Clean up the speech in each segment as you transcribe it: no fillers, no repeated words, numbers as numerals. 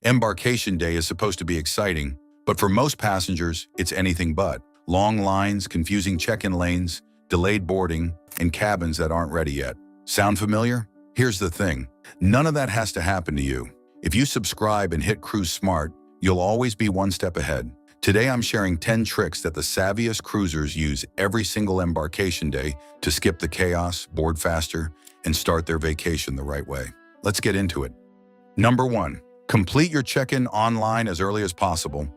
Embarkation day is supposed to be exciting, but for most passengers, it's anything but. Long lines, confusing check-in lanes, delayed boarding, and cabins that aren't ready yet. Sound familiar? Here's the thing. None of that has to happen to you. If you subscribe and hit Cruise Smart, you'll always be one step ahead. Today I'm sharing 10 tricks that the savviest cruisers use every single embarkation day to skip the chaos, board faster, and start their vacation the right way. Let's get into it. Number 1. Complete your check-in online as early as possible.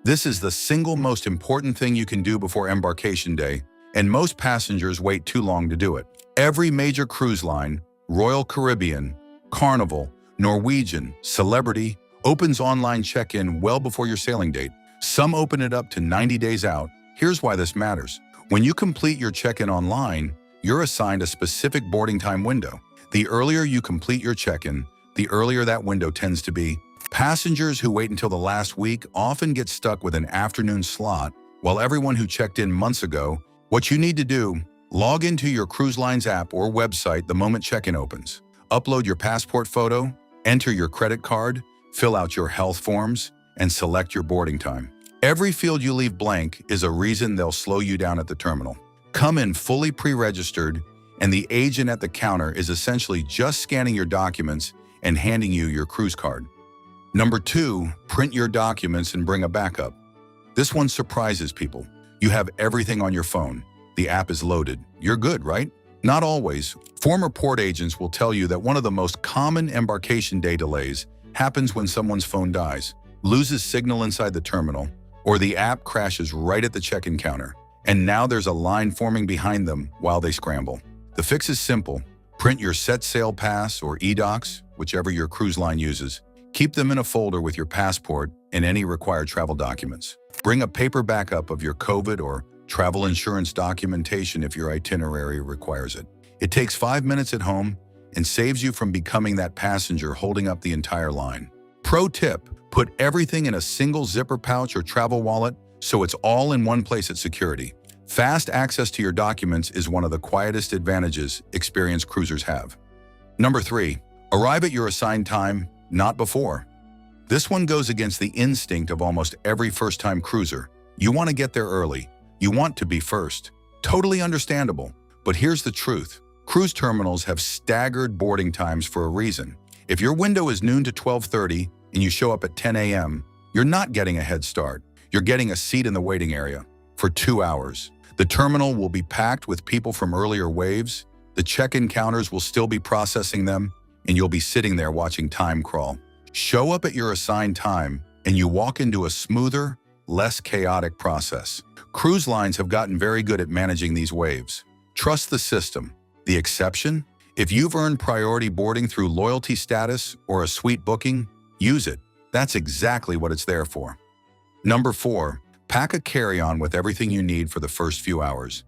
This is the single most important thing you can do before embarkation day, and most passengers wait too long to do it. Every major cruise line, Royal Caribbean, Carnival, Norwegian, Celebrity, opens online check-in well before your sailing date. Some open it up to 90 days out. Here's why this matters. When you complete your check-in online, you're assigned a specific boarding time window. The earlier you complete your check-in, the earlier that window tends to be. Passengers who wait until the last week often get stuck with an afternoon slot, while everyone who checked in months ago. What you need to do, log into your cruise line's app or website the moment check-in opens. Upload your passport photo, enter your credit card, fill out your health forms, and select your boarding time. Every field you leave blank is a reason they'll slow you down at the terminal. Come in fully pre-registered, and the agent at the counter is essentially just scanning your documents and handing you your cruise card. Number 2, print your documents and bring a backup. This one surprises people. You have everything on your phone. The app is loaded. You're good, right? Not always. Former port agents will tell you that one of the most common embarkation day delays happens when someone's phone dies, loses signal inside the terminal, or the app crashes right at the check-in counter, and now there's a line forming behind them while they scramble. The fix is simple. Print your set sail pass or e-docs, whichever your cruise line uses. Keep them in a folder with your passport and any required travel documents. Bring a paper backup of your COVID or travel insurance documentation if your itinerary requires it. It takes 5 minutes at home and saves you from becoming that passenger holding up the entire line. Pro tip, put everything in a single zipper pouch or travel wallet so it's all in one place at security. Fast access to your documents is one of the quietest advantages experienced cruisers have. Number 3, arrive at your assigned time, not before. This one goes against the instinct of almost every first-time cruiser. You want to get there early. You want to be first. Totally understandable. But here's the truth. Cruise terminals have staggered boarding times for a reason. If your window is noon to 12:30 and you show up at 10 a.m., you're not getting a head start. You're getting a seat in the waiting area for 2 hours. The terminal will be packed with people from earlier waves. The check-in counters will still be processing them, and you'll be sitting there watching time crawl. Show up at your assigned time, and you walk into a smoother, less chaotic process. Cruise lines have gotten very good at managing these waves. Trust the system. The exception? If you've earned priority boarding through loyalty status or a suite booking, use it. That's exactly what it's there for. Number 4, pack a carry-on with everything you need for the first few hours.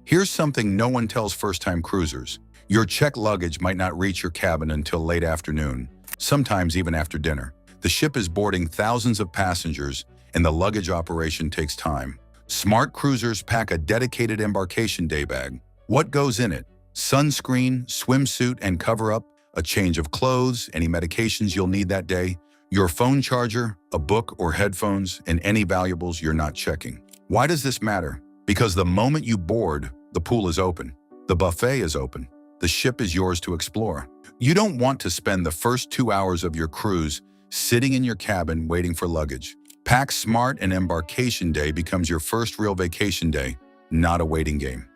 Here's something no one tells first-time cruisers. Your checked luggage might not reach your cabin until late afternoon, sometimes even after dinner. The ship is boarding thousands of passengers, and the luggage operation takes time. Smart cruisers pack a dedicated embarkation day bag. What goes in it? Sunscreen, swimsuit and cover-up, a change of clothes, any medications you'll need that day, your phone charger, a book or headphones, and any valuables you're not checking. Why does this matter? Because the moment you board, the pool is open. The buffet is open. The ship is yours to explore. You don't want to spend the first 2 hours of your cruise sitting in your cabin waiting for luggage. Pack smart and embarkation day becomes your first real vacation day, not a waiting game.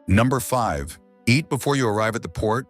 Number 5, eat before you arrive at the port.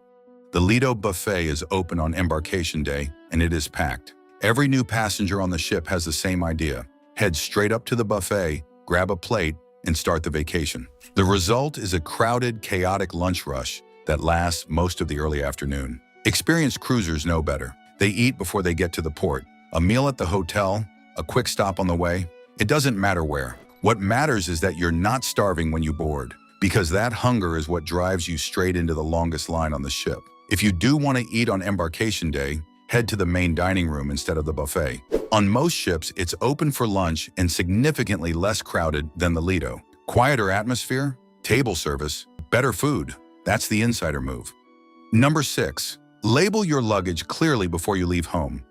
The Lido buffet is open on embarkation day, and it is packed. Every new passenger on the ship has the same idea. Head straight up to the buffet, grab a plate, and start the vacation. The result is a crowded, chaotic lunch rush that lasts most of the early afternoon. Experienced cruisers know better. They eat before they get to the port. A meal at the hotel, a quick stop on the way. It doesn't matter where. What matters is that you're not starving when you board, because that hunger is what drives you straight into the longest line on the ship. If you do want to eat on embarkation day, head to the main dining room instead of the buffet. On most ships, it's open for lunch and significantly less crowded than the Lido. Quieter atmosphere, table service, better food. That's the insider move. Number 6, label your luggage clearly before you leave home.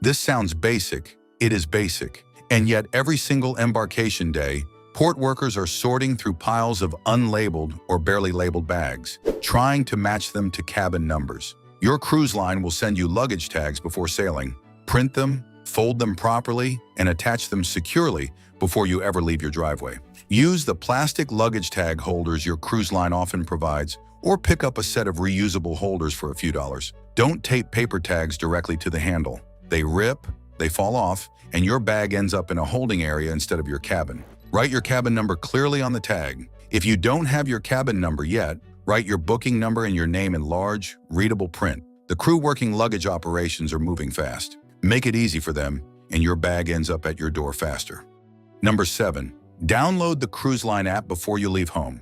This sounds basic. It is basic. And yet every single embarkation day, port workers are sorting through piles of unlabeled or barely labeled bags, trying to match them to cabin numbers. Your cruise line will send you luggage tags before sailing. Print them, fold them properly, and attach them securely before you ever leave your driveway. Use the plastic luggage tag holders your cruise line often provides, or pick up a set of reusable holders for a few dollars. Don't tape paper tags directly to the handle. They rip, they fall off, and your bag ends up in a holding area instead of your cabin. Write your cabin number clearly on the tag. If you don't have your cabin number yet, write your booking number and your name in large, readable print. The crew working luggage operations are moving fast. Make it easy for them, and your bag ends up at your door faster. Number 7. Download the cruise line app before you leave home.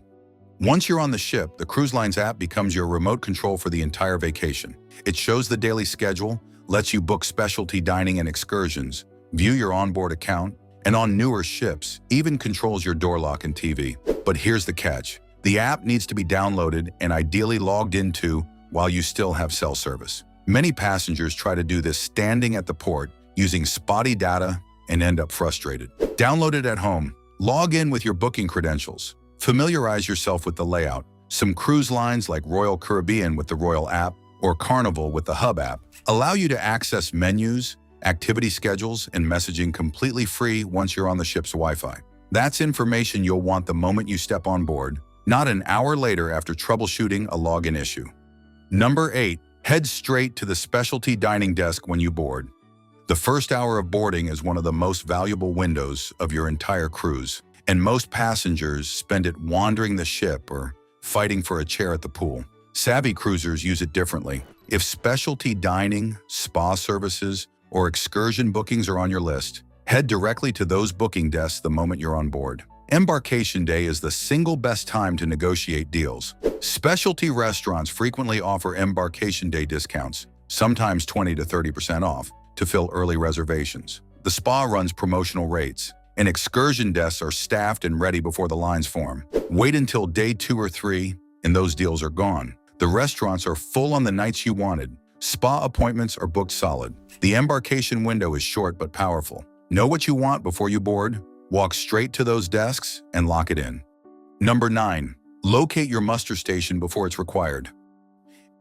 Once you're on the ship, the cruise line's app becomes your remote control for the entire vacation. It shows the daily schedule, lets you book specialty dining and excursions, view your onboard account, and on newer ships, even controls your door lock and TV. But here's the catch. The app needs to be downloaded and ideally logged into while you still have cell service. Many passengers try to do this standing at the port using spotty data and end up frustrated. Download it at home. Log in with your booking credentials. Familiarize yourself with the layout. Some cruise lines like Royal Caribbean with the Royal app or Carnival with the Hub app allow you to access menus, activity schedules, and messaging completely free once you're on the ship's Wi-Fi. That's information you'll want the moment you step on board, not an hour later after troubleshooting a login issue. Number 8. Head straight to the specialty dining desk when you board. The first hour of boarding is one of the most valuable windows of your entire cruise, and most passengers spend it wandering the ship or fighting for a chair at the pool. Savvy cruisers use it differently. If specialty dining, spa services, or excursion bookings are on your list, head directly to those booking desks the moment you're on board. Embarkation Day is the single best time to negotiate deals. Specialty restaurants frequently offer Embarkation Day discounts, sometimes 20 to 30% off, to fill early reservations. The spa runs promotional rates, and excursion desks are staffed and ready before the lines form. Wait until day 2 or 3, and those deals are gone. The restaurants are full on the nights you wanted. Spa appointments are booked solid. The embarkation window is short but powerful. Know what you want before you board, walk straight to those desks, and lock it in. Number 9. Locate your muster station before it's required.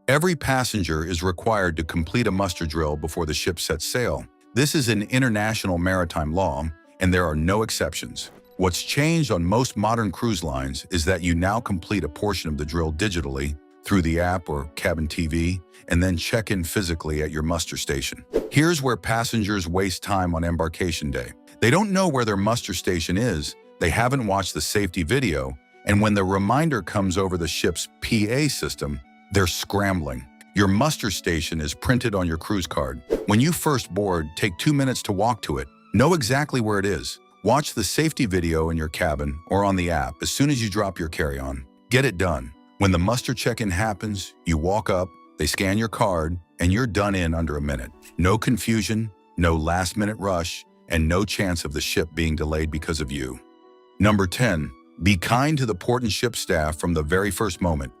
Every passenger is required to complete a muster drill before the ship sets sail. This is an international maritime law, and there are no exceptions. What's changed on most modern cruise lines is that you now complete a portion of the drill digitally through the app or cabin TV, and then check in physically at your muster station. Here's where passengers waste time on embarkation day. They don't know where their muster station is, they haven't watched the safety video, and when the reminder comes over the ship's PA system, they're scrambling. Your muster station is printed on your cruise card. When you first board, take 2 minutes to walk to it. Know exactly where it is. Watch the safety video in your cabin or on the app as soon as you drop your carry-on. Get it done. When the muster check-in happens, you walk up, they scan your card, and you're done in under a minute. No confusion, no last-minute rush, and no chance of the ship being delayed because of you. Number 10. Be kind to the port and ship staff from the very first moment.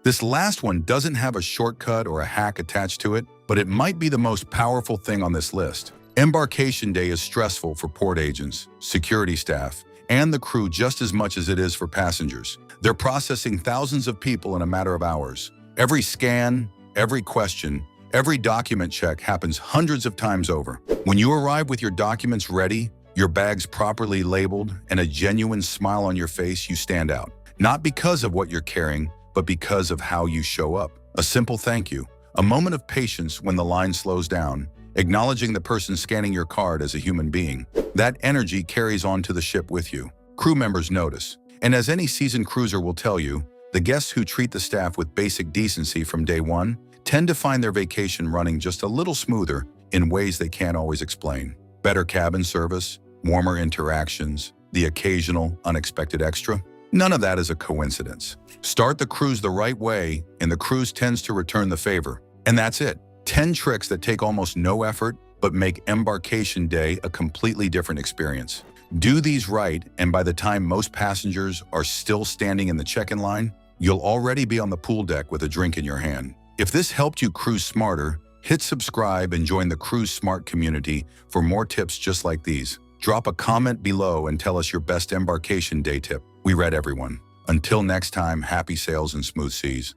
This last one doesn't have a shortcut or a hack attached to it, but it might be the most powerful thing on this list. Embarkation Day is stressful for port agents, security staff, and the crew just as much as it is for passengers. They're processing thousands of people in a matter of hours. Every scan, every question, every document check happens hundreds of times over. When you arrive with your documents ready, your bags properly labeled, and a genuine smile on your face, you stand out. Not because of what you're carrying, but because of how you show up. A simple thank you, a moment of patience when the line slows down, acknowledging the person scanning your card as a human being. That energy carries on to the ship with you. Crew members notice. And as any seasoned cruiser will tell you, the guests who treat the staff with basic decency from day one tend to find their vacation running just a little smoother in ways they can't always explain. Better cabin service, warmer interactions, the occasional unexpected extra. None of that is a coincidence. Start the cruise the right way, and the cruise tends to return the favor. And that's it. 10 tricks that take almost no effort, but make Embarkation Day a completely different experience. Do these right, and by the time most passengers are still standing in the check-in line, you'll already be on the pool deck with a drink in your hand. If this helped you cruise smarter, Hit subscribe and join the Cruise Smart community for more tips just like these. Drop a comment below and tell us your best embarkation day tip. We read everyone. Until next time, happy sails and smooth seas.